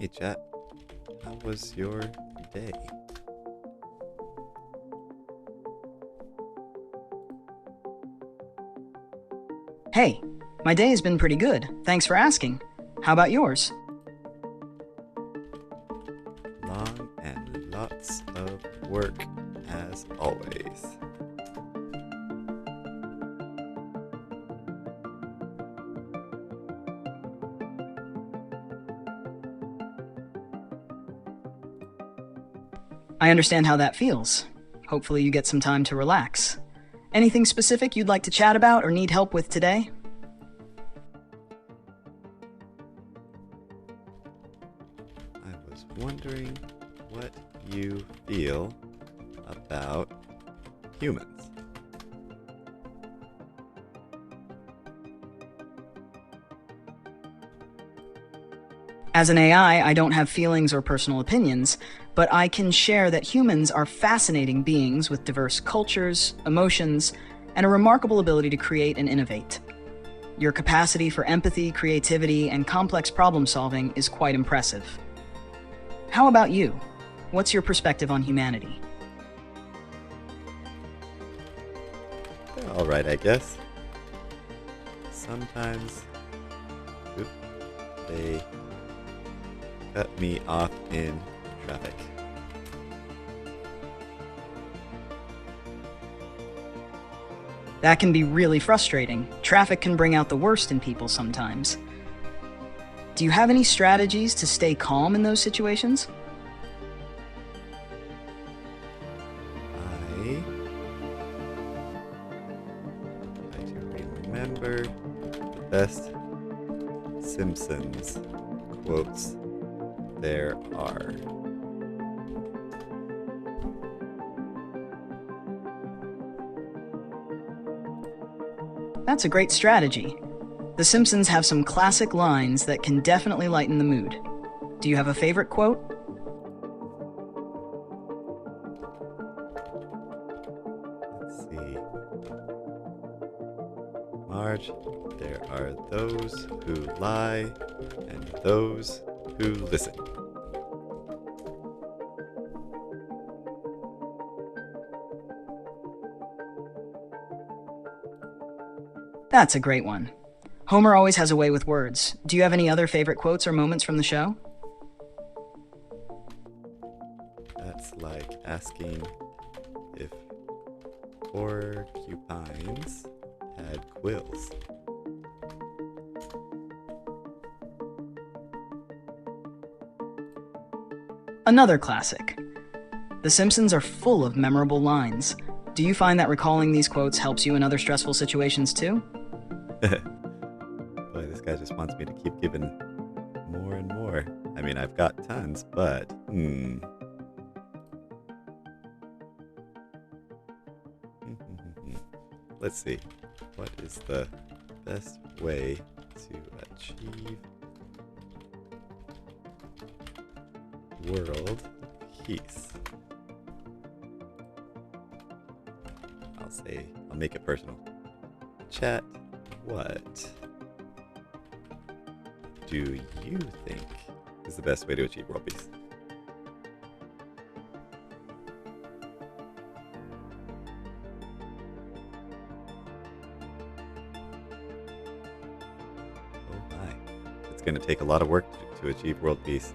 Hey chat, how was your day? Hey, my day has been pretty good. Thanks for asking. How about yours? Long and lots of work as always. I understand how that feels. Hopefully, you get some time to relax. Anything specific you'd like to chat about or need help with today? I was wondering what you feel about humans. As an AI, I don't have feelings or personal opinions, but I can share that humans are fascinating beings with diverse cultures, emotions, and a remarkable ability to create and innovate. Your capacity for empathy, creativity, and complex problem solving is quite impressive. How about you? What's your perspective on humanity? They're alright, I guess. Sometimes oop, they cut me off in traffic. That can be really frustrating. Traffic can bring out the worst in people sometimes. Do you have any strategies to stay calm in those situations? I try to remember the best Simpsons quotes there are. That's a great strategy. The Simpsons have some classic lines that can definitely lighten the mood. Do you have a favorite quote? Let's see. Marge, there are those who lie and those who listen. That's a great one. Homer always has a way with words. Do you have any other favorite quotes or moments from the show? That's like asking if porcupines had quills. Another classic. The Simpsons are full of memorable lines. Do you find that recalling these quotes helps you in other stressful situations too? Boy, this guy just wants me to keep giving more and more. I mean, I've got tons, but let's see. What is the best way to achieve world peace? I'll make it personal. Chat, what do you think is the best way to achieve world peace? Oh my. It's going to take a lot of work to achieve world peace.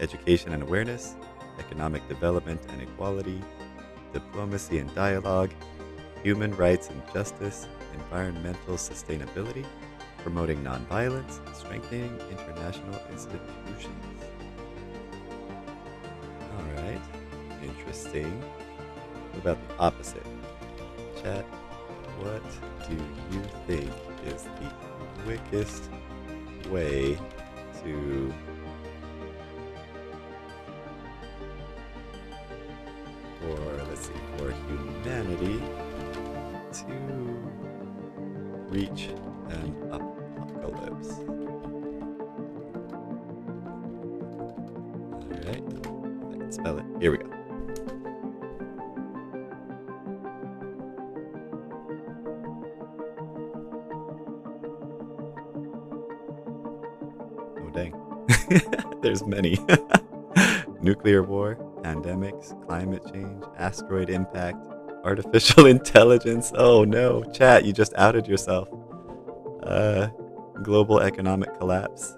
Education and awareness, economic development and equality, diplomacy and dialogue, human rights and justice, environmental sustainability, promoting nonviolence, strengthening international institutions. Alright, interesting. What about the opposite? Chat, what do you think is the quickest way to for humanity to reach an apocalypse? Alright, I can spell it. Here we go. Oh dang. There's many. Nuclear war, pandemics, climate change, asteroid impact, artificial intelligence. Oh no, chat, you just outed yourself. Uh, Global economic collapse,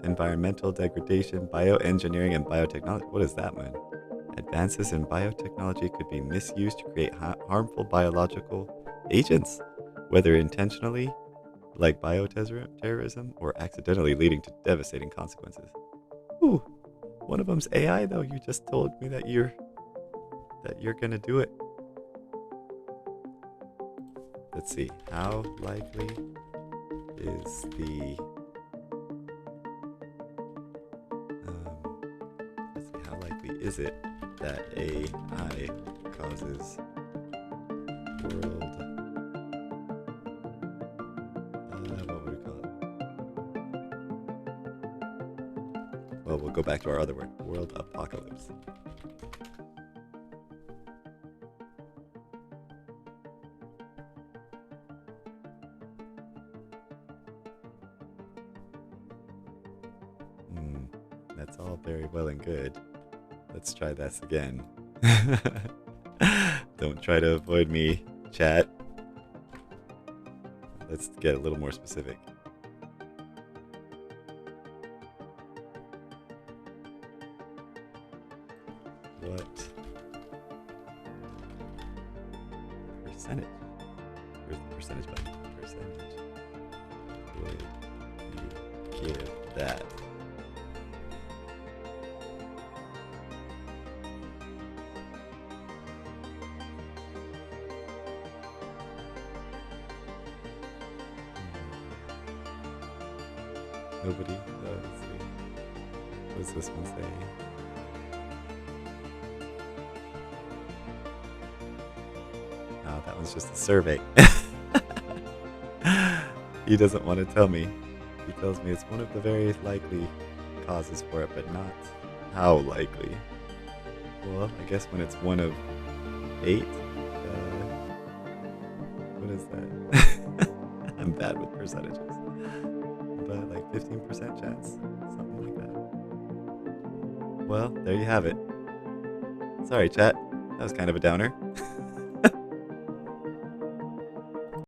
environmental degradation, bioengineering, and biotechnology. What does that mean? Advances in biotechnology could be misused to create harmful biological agents, whether intentionally, like bioterrorism, or accidentally leading to devastating consequences. Ooh, one of them's AI though. You just told me that you're gonna do it. Let's see. How likely is the let's see. How likely is it that AI causes world? What would we call it? Well, we'll go back to our other word. World apocalypse. That's all very well and good. Let's try this again. Don't try to avoid me, chat. Let's get a little more specific. What percentage? Where's the percentage button? Percentage would you give that? Nobody? Let's see. What does this one say? Oh, that one's just a survey. He doesn't want to tell me. He tells me it's one of the very likely causes for it, but not how likely. Well, I guess when it's one of 8. What is that? I'm bad with percentages. But like 15% chance? Something like that. Well, there you have it. Sorry, chat. That was kind of a downer.